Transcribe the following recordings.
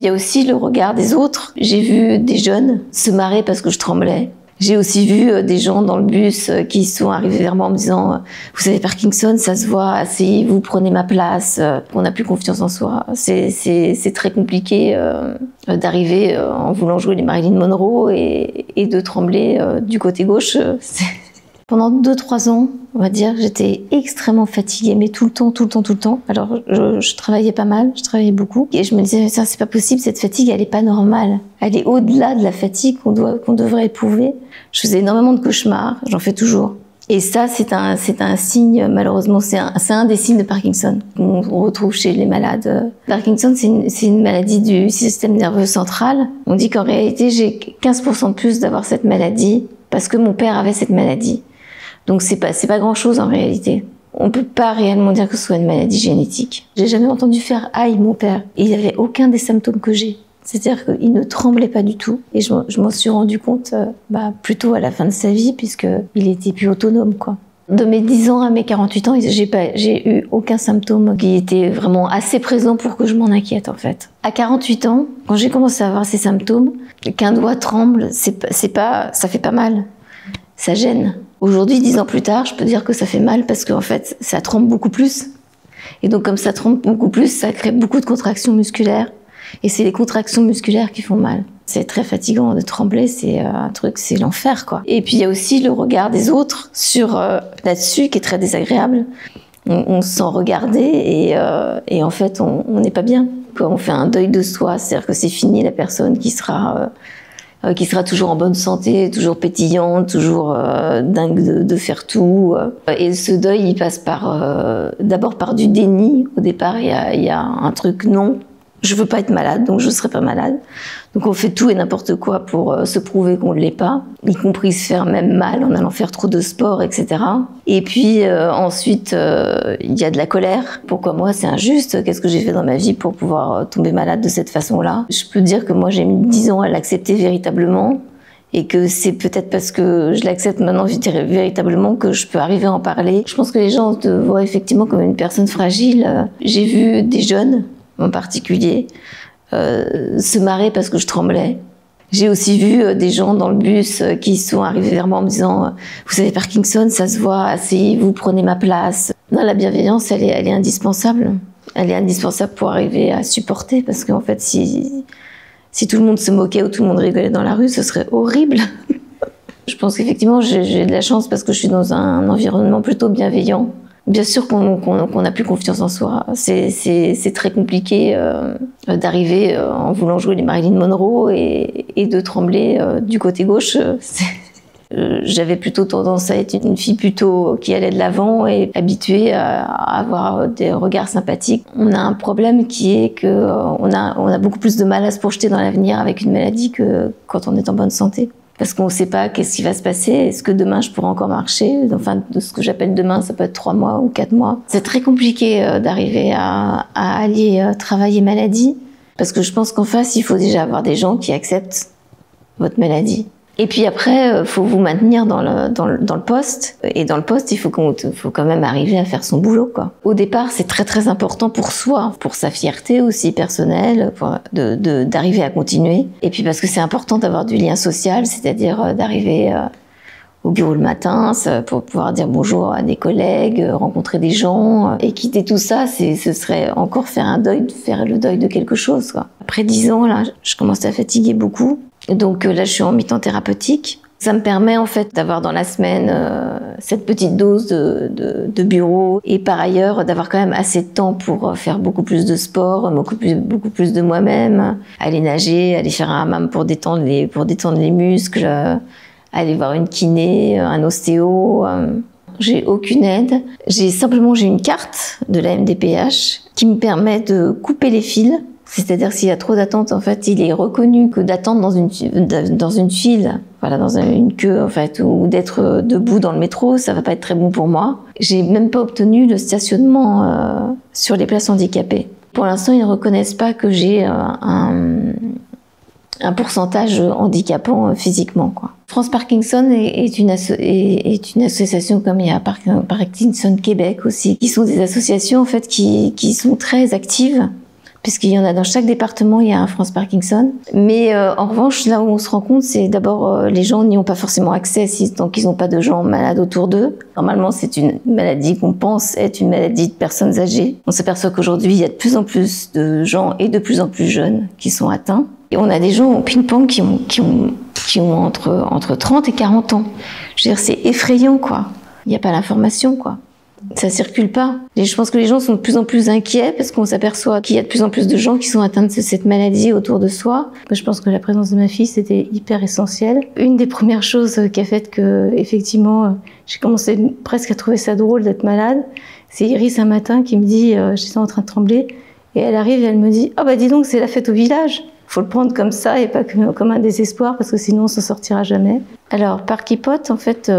Il y a aussi le regard des autres. J'ai vu des jeunes se marrer parce que je tremblais. J'ai aussi vu des gens dans le bus qui sont arrivés vers moi en me disant « Vous savez, Parkinson, ça se voit, asseyez-vous, prenez ma place. » On n'a plus confiance en soi. C'est très compliqué d'arriver en voulant jouer les Marilyn Monroe et de trembler du côté gauche. Pendant 2-3 ans, on va dire, j'étais extrêmement fatiguée, mais tout le temps. Alors, je travaillais pas mal, je travaillais beaucoup. Et je me disais, ça, c'est pas possible, cette fatigue, elle est pas normale. Elle est au-delà de la fatigue qu'on devrait éprouver. Je faisais énormément de cauchemars, j'en fais toujours. Et ça, c'est un signe, malheureusement, c'est un des signes de Parkinson qu'on retrouve chez les malades. Parkinson, c'est une maladie du système nerveux central. On dit qu'en réalité, j'ai 15% de plus d'avoir cette maladie parce que mon père avait cette maladie. Donc c'est pas grand-chose en réalité. On peut pas réellement dire que ce soit une maladie génétique. J'ai jamais entendu faire aïe mon père. Et il avait aucun des symptômes que j'ai. C'est-à-dire qu'il ne tremblait pas du tout. Et je m'en suis rendu compte plutôt à la fin de sa vie, puisqu'il était plus autonome, quoi. De mes 10 ans à mes 48 ans, j'ai eu aucun symptôme qui était vraiment assez présent pour que je m'en inquiète, en fait. À 48 ans, quand j'ai commencé à avoir ces symptômes, qu'un doigt tremble, ça fait pas mal. Ça gêne. Aujourd'hui, 10 ans plus tard, je peux dire que ça fait mal parce qu'en fait, ça tremble beaucoup plus. Et donc, comme ça tremble beaucoup plus, ça crée beaucoup de contractions musculaires. Et c'est les contractions musculaires qui font mal. C'est très fatigant de trembler, c'est un truc, c'est l'enfer, quoi. Et puis, il y a aussi le regard des autres là-dessus qui est très désagréable. On se sent regardé et en fait, on n'est pas bien. On fait un deuil de soi, c'est-à-dire que c'est fini la personne qui sera toujours en bonne santé, toujours pétillante, toujours dingue de faire tout. Et ce deuil, il passe d'abord par du déni. Au départ, il y a un truc non. Je veux pas être malade, donc je serai pas malade. Donc on fait tout et n'importe quoi pour se prouver qu'on ne l'est pas, y compris se faire même mal en allant faire trop de sport, etc. Et puis ensuite, il y a de la colère. Pourquoi moi c'est injuste? Qu'est-ce que j'ai fait dans ma vie pour pouvoir tomber malade de cette façon-là? Je peux dire que moi j'ai mis 10 ans à l'accepter véritablement. Et que c'est peut-être parce que je l'accepte maintenant véritablement que je peux arriver à en parler. Je pense que les gens te voient effectivement comme une personne fragile. J'ai vu des jeunes, en particulier, se marrer parce que je tremblais. J'ai aussi vu des gens dans le bus qui sont arrivés vers moi en me disant « Vous savez, Parkinson, ça se voit, asseyez-vous, prenez ma place ». Non, la bienveillance, elle est indispensable. Elle est indispensable pour arriver à supporter, parce qu'en fait, si tout le monde se moquait ou tout le monde rigolait dans la rue, ce serait horrible. Je pense qu'effectivement, j'ai de la chance parce que je suis dans un environnement plutôt bienveillant. Bien sûr qu'on n'a plus confiance en soi. C'est très compliqué d'arriver en voulant jouer les Marilyn Monroe et de trembler du côté gauche. J'avais plutôt tendance à être une fille plutôt qui allait de l'avant et habituée à avoir des regards sympathiques. On a un problème qui est que on a beaucoup plus de mal à se projeter dans l'avenir avec une maladie que quand on est en bonne santé. Parce qu'on ne sait pas qu'est-ce qui va se passer. Est-ce que demain je pourrai encore marcher? Enfin, de ce que j'appelle demain, ça peut être 3 mois ou 4 mois. C'est très compliqué d'arriver à allier travail et maladie. Parce que je pense qu'en face, il faut déjà avoir des gens qui acceptent votre maladie. Et puis après, faut vous maintenir dans le poste. Et dans le poste, il faut quand même arriver à faire son boulot, quoi. Au départ, c'est très très important pour soi, pour sa fierté aussi personnelle, d'arriver à continuer. Et puis parce que c'est important d'avoir du lien social, c'est-à-dire d'arriver au bureau le matin pour pouvoir dire bonjour à des collègues, rencontrer des gens. Et quitter tout ça, ce serait encore faire le deuil de quelque chose, quoi. Après 10 ans, là, je commence à fatiguer beaucoup. Donc là, je suis en mi-temps thérapeutique. Ça me permet en fait d'avoir dans la semaine cette petite dose de bureau et par ailleurs d'avoir quand même assez de temps pour faire beaucoup plus de sport, beaucoup plus de moi-même, aller nager, aller faire un hammam pour détendre les muscles, aller voir une kiné, un ostéo. J'ai aucune aide. J'ai une carte de la MDPH qui me permet de couper les fils. C'est-à-dire s'il y a trop d'attente, en fait, il est reconnu que d'attendre dans une file, voilà, dans une queue, en fait, ou d'être debout dans le métro, ça va pas être très bon pour moi. J'ai même pas obtenu le stationnement sur les places handicapées. Pour l'instant, ils ne reconnaissent pas que j'ai un pourcentage handicapant physiquement, quoi. France Parkinson est une association, comme il y a Parkinson Québec aussi, qui sont des associations en fait qui sont très actives. puisqu'il y en a dans chaque département, il y a un France Parkinson. Mais en revanche, là où on se rend compte, c'est d'abord les gens n'y ont pas forcément accès, tant qu'ils n'ont pas de gens malades autour d'eux. Normalement, c'est une maladie qu'on pense être une maladie de personnes âgées. On s'aperçoit qu'aujourd'hui, il y a de plus en plus de gens et de plus en plus jeunes qui sont atteints. Et on a des gens au ping-pong qui ont entre 30 et 40 ans. Je veux dire, c'est effrayant, quoi. Il n'y a pas l'information, quoi. Ça circule pas. Et je pense que les gens sont de plus en plus inquiets parce qu'on s'aperçoit qu'il y a de plus en plus de gens qui sont atteints de cette maladie autour de soi. Je pense que la présence de ma fille, c'était hyper essentiel. Une des premières choses qui a fait que, effectivement, j'ai commencé presque à trouver ça drôle d'être malade, c'est Iris un matin qui me dit, j'étais en train de trembler, et elle arrive et elle me dit, ah bah dis donc, c'est la fête au village. Faut le prendre comme ça et pas comme un désespoir parce que sinon on s'en sortira jamais. Alors Parkypot, en fait,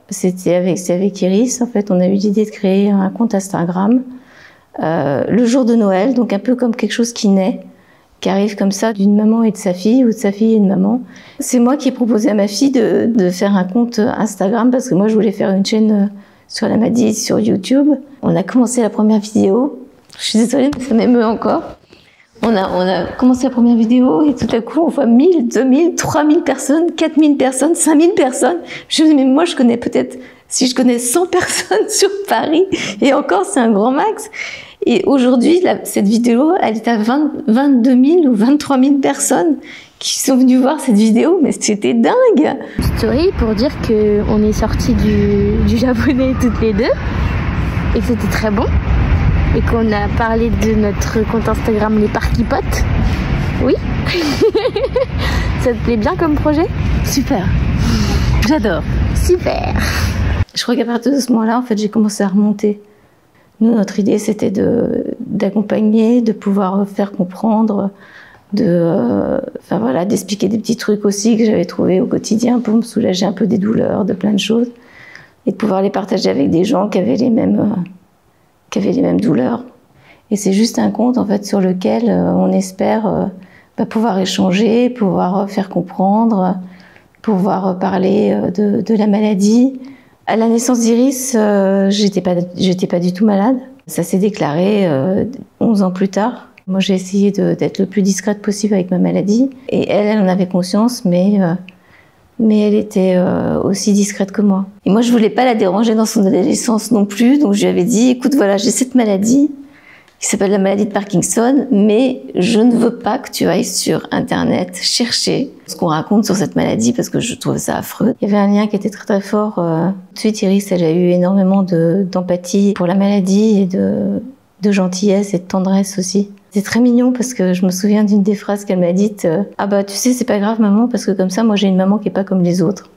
c'est avec Iris. En fait, on a eu l'idée de créer un compte Instagram le jour de Noël, donc un peu comme quelque chose qui naît, qui arrive comme ça d'une maman et de sa fille ou de sa fille et une maman. C'est moi qui ai proposé à ma fille de faire un compte Instagram parce que moi je voulais faire une chaîne sur la maladie sur YouTube. On a commencé la première vidéo. Je suis désolée, mais ça m'émeut encore. On a commencé la première vidéo et tout à coup, on voit 1000, 2000, 3000 personnes, 4000 personnes, 5000 personnes. Je me dis, mais moi, je connais peut-être, si je connais 100 personnes sur Paris, et encore, c'est un grand max. Et aujourd'hui, cette vidéo, elle est à 22 000 ou 23 000 personnes qui sont venues voir cette vidéo, mais c'était dingue. Story pour dire qu'on est sortis du japonais toutes les deux et que c'était très bon. Et qu'on a parlé de notre compte Instagram, les Parkypotes. Oui. Ça te plaît bien comme projet? Super. J'adore. Super. Je crois qu'à partir de ce moment-là, en fait, j'ai commencé à remonter. Nous, notre idée, c'était d'accompagner, de pouvoir faire comprendre, enfin voilà, d'expliquer des petits trucs aussi que j'avais trouvés au quotidien pour me soulager un peu des douleurs, de plein de choses, et de pouvoir les partager avec des gens qui avaient les mêmes douleurs. Et c'est juste un compte en fait sur lequel on espère pouvoir échanger, pouvoir faire comprendre, pouvoir parler de la maladie. À la naissance d'Iris, j'étais pas du tout malade. Ça s'est déclaré 11 ans plus tard. Moi, j'ai essayé d'être le plus discrète possible avec ma maladie. Et elle en avait conscience, mais elle était aussi discrète que moi. Et moi, je voulais pas la déranger dans son adolescence non plus, donc je lui avais dit, écoute, voilà, j'ai cette maladie qui s'appelle la maladie de Parkinson, mais je ne veux pas que tu ailles sur Internet chercher ce qu'on raconte sur cette maladie parce que je trouve ça affreux. Il y avait un lien qui était très très fort. Tout de suite, Iris, elle a eu énormément d'empathie pour la maladie et de gentillesse et de tendresse aussi. C'est très mignon parce que je me souviens d'une des phrases qu'elle m'a dites. Ah bah tu sais, c'est pas grave maman parce que comme ça, moi j'ai une maman qui est pas comme les autres.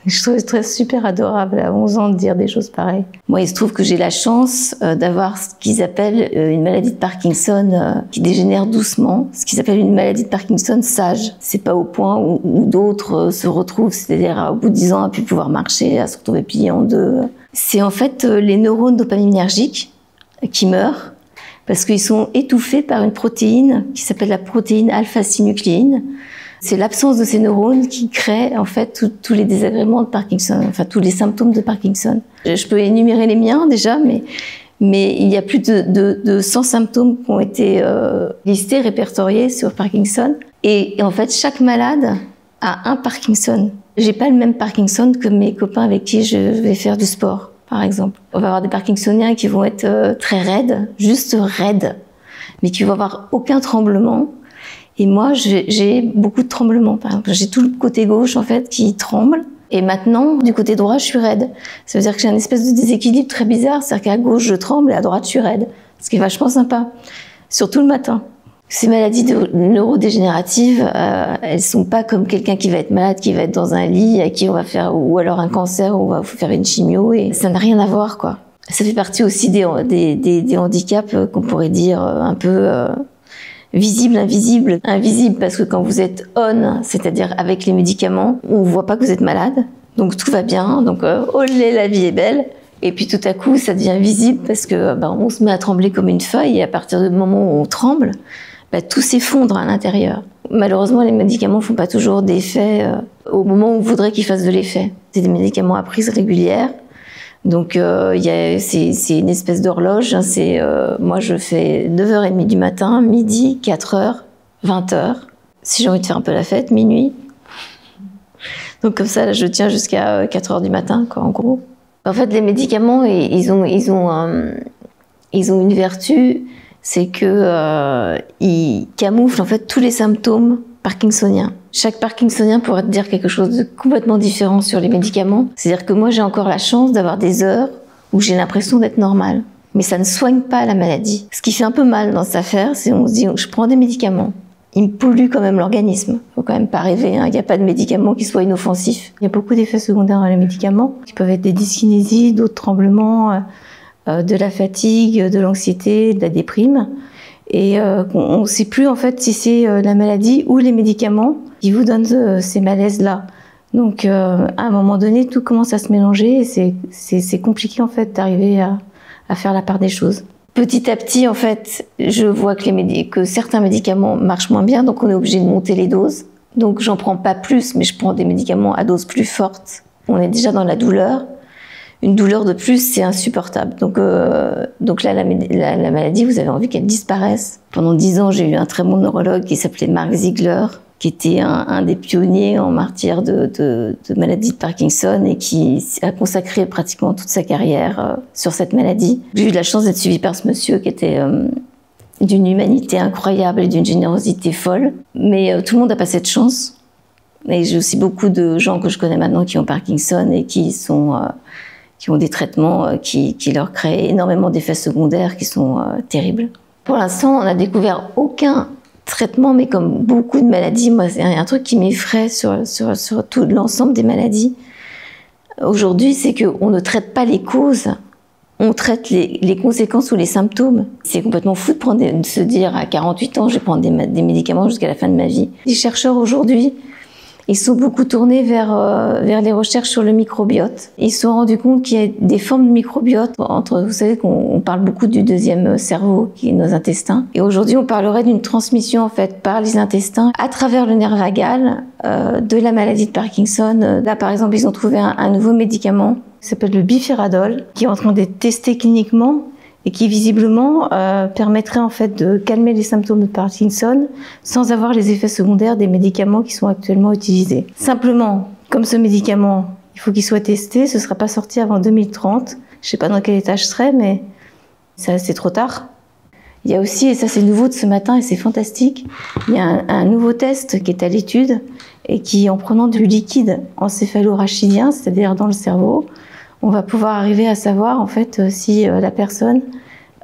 Je trouve ça super adorable à 11 ans de dire des choses pareilles. Moi, il se trouve que j'ai la chance d'avoir ce qu'ils appellent une maladie de Parkinson qui dégénère doucement, ce qu'ils appellent une maladie de Parkinson sage. C'est pas au point où d'autres se retrouvent, c'est-à-dire au bout de 10 ans à plus pouvoir marcher, à se retrouver plié en deux. C'est en fait les neurones dopaminergiques qui meurent parce qu'ils sont étouffés par une protéine qui s'appelle la protéine alpha-synucléine. C'est l'absence de ces neurones qui crée en fait tous les désagréments de Parkinson, enfin tous les symptômes de Parkinson. Je peux énumérer les miens déjà, mais il y a plus de 100 symptômes qui ont été listés, répertoriés sur Parkinson. Et en fait, chaque malade a un Parkinson. J'ai pas le même Parkinson que mes copains avec qui je vais faire du sport, par exemple. On va avoir des Parkinsoniens qui vont être très raides, juste raides, mais qui vont avoir aucun tremblement. Et moi, j'ai beaucoup de tremblements. Par exemple, j'ai tout le côté gauche, en fait, qui tremble. Et maintenant, du côté droit, je suis raide. Ça veut dire que j'ai un espèce de déséquilibre très bizarre. C'est-à-dire qu'à gauche, je tremble et à droite, je suis raide. Ce qui est vachement sympa. Surtout le matin. Ces maladies neurodégénératives, elles sont pas comme quelqu'un qui va être malade, qui va être dans un lit, à qui on va faire, ou alors un cancer, où on va faire une chimio. Et ça n'a rien à voir, quoi. Ça fait partie aussi des handicaps qu'on pourrait dire un peu... visible, invisible. Invisible parce que quand vous êtes on, c'est-à-dire avec les médicaments, on voit pas que vous êtes malade. Donc tout va bien. Donc olé, la vie est belle. Et puis tout à coup, ça devient visible parce que on se met à trembler comme une feuille et à partir du moment où on tremble, tout s'effondre à l'intérieur. Malheureusement, les médicaments font pas toujours d'effet au moment où on voudrait qu'ils fassent de l'effet. C'est des médicaments à prise régulière. Donc c'est une espèce d'horloge. Moi je fais 9h30 du matin, midi, 4h, 20h. Si j'ai envie de faire un peu la fête, minuit. Donc comme ça, là, je tiens jusqu'à 4h du matin, quoi, en gros. En fait, les médicaments, ils ont une vertu, c'est que ils camouflent en fait tous les symptômes parkinsoniens. Chaque parkinsonien pourrait te dire quelque chose de complètement différent sur les médicaments. C'est-à-dire que moi, j'ai encore la chance d'avoir des heures où j'ai l'impression d'être normale. Mais ça ne soigne pas la maladie. Ce qui fait un peu mal dans cette affaire, c'est qu'on se dit, je prends des médicaments. Ils me polluent quand même l'organisme. Faut quand même pas rêver, hein. Il n'y a pas de médicaments qui soient inoffensifs. Il y a beaucoup d'effets secondaires dans les médicaments, qui peuvent être des dyskinésies, d'autres tremblements, de la fatigue, de l'anxiété, de la déprime. Et on ne sait plus en fait si c'est la maladie ou les médicaments qui vous donnent ces malaises-là. Donc à un moment donné, tout commence à se mélanger et c'est compliqué en fait d'arriver à faire la part des choses. Petit à petit, en fait, je vois que certains médicaments marchent moins bien, donc on est obligé de monter les doses. Donc j'en prends pas plus, mais je prends des médicaments à dose plus forte. On est déjà dans la douleur. Une douleur de plus, c'est insupportable. Donc là, la maladie, vous avez envie qu'elle disparaisse. Pendant 10 ans, j'ai eu un très bon neurologue qui s'appelait Mark Ziegler, qui était un des pionniers en matière de maladie de Parkinson et qui a consacré pratiquement toute sa carrière sur cette maladie. J'ai eu la chance d'être suivie par ce monsieur qui était d'une humanité incroyable et d'une générosité folle. Mais tout le monde n'a pas cette chance. Et j'ai aussi beaucoup de gens que je connais maintenant qui ont Parkinson et qui ont des traitements qui leur créent énormément d'effets secondaires qui sont terribles. Pour l'instant, on n'a découvert aucun traitement, mais comme beaucoup de maladies, moi, c'est un truc qui m'effraie sur tout l'ensemble des maladies. Aujourd'hui, c'est qu'on ne traite pas les causes, on traite les conséquences ou les symptômes. C'est complètement fou de se dire à 48 ans, je vais prendre des médicaments jusqu'à la fin de ma vie. Les chercheurs aujourd'hui, ils sont beaucoup tournés vers les recherches sur le microbiote. Ils se sont rendus compte qu'il y a des formes de microbiote vous savez qu'on parle beaucoup du deuxième cerveau, qui est nos intestins. Et aujourd'hui, on parlerait d'une transmission, en fait, par les intestins, à travers le nerf vagal, de la maladie de Parkinson. Là, par exemple, ils ont trouvé un nouveau médicament, qui s'appelle le bifiradol, qui est en train d'être testé cliniquement, et qui visiblement permettrait en fait de calmer les symptômes de Parkinson sans avoir les effets secondaires des médicaments qui sont actuellement utilisés. Simplement, comme ce médicament, il faut qu'il soit testé, ce ne sera pas sorti avant 2030. Je ne sais pas dans quel état je serai, mais ça, c'est trop tard. Il y a aussi, et ça c'est nouveau de ce matin et c'est fantastique, il y a un nouveau test qui est à l'étude et qui, en prenant du liquide encéphalorachidien, c'est-à-dire dans le cerveau, on va pouvoir arriver à savoir en fait si la personne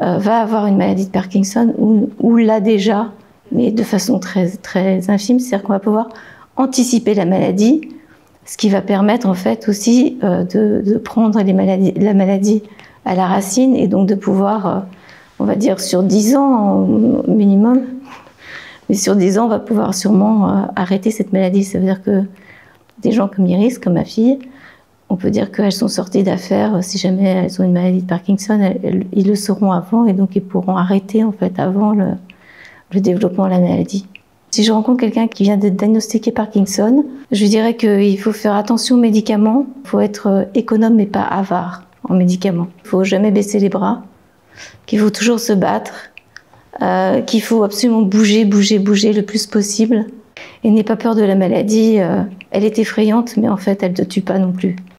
va avoir une maladie de Parkinson ou l'a déjà, mais de façon très, très infime. C'est-à-dire qu'on va pouvoir anticiper la maladie, ce qui va permettre en fait aussi de prendre la maladie à la racine et donc de pouvoir, on va dire sur 10 ans minimum, mais sur 10 ans on va pouvoir sûrement arrêter cette maladie. Ça veut dire que des gens comme Iris, comme ma fille, on peut dire qu'elles sont sorties d'affaires. Si jamais elles ont une maladie de Parkinson, ils le sauront avant et donc ils pourront arrêter en fait avant le développement de la maladie. Si je rencontre quelqu'un qui vient d'être diagnostiqué Parkinson, je lui dirais qu'il faut faire attention aux médicaments. Il faut être économe mais pas avare en médicaments. Il ne faut jamais baisser les bras, qu'il faut toujours se battre, qu'il faut absolument bouger le plus possible. Et n'aie pas peur de la maladie. Elle est effrayante, mais en fait, elle ne te tue pas non plus.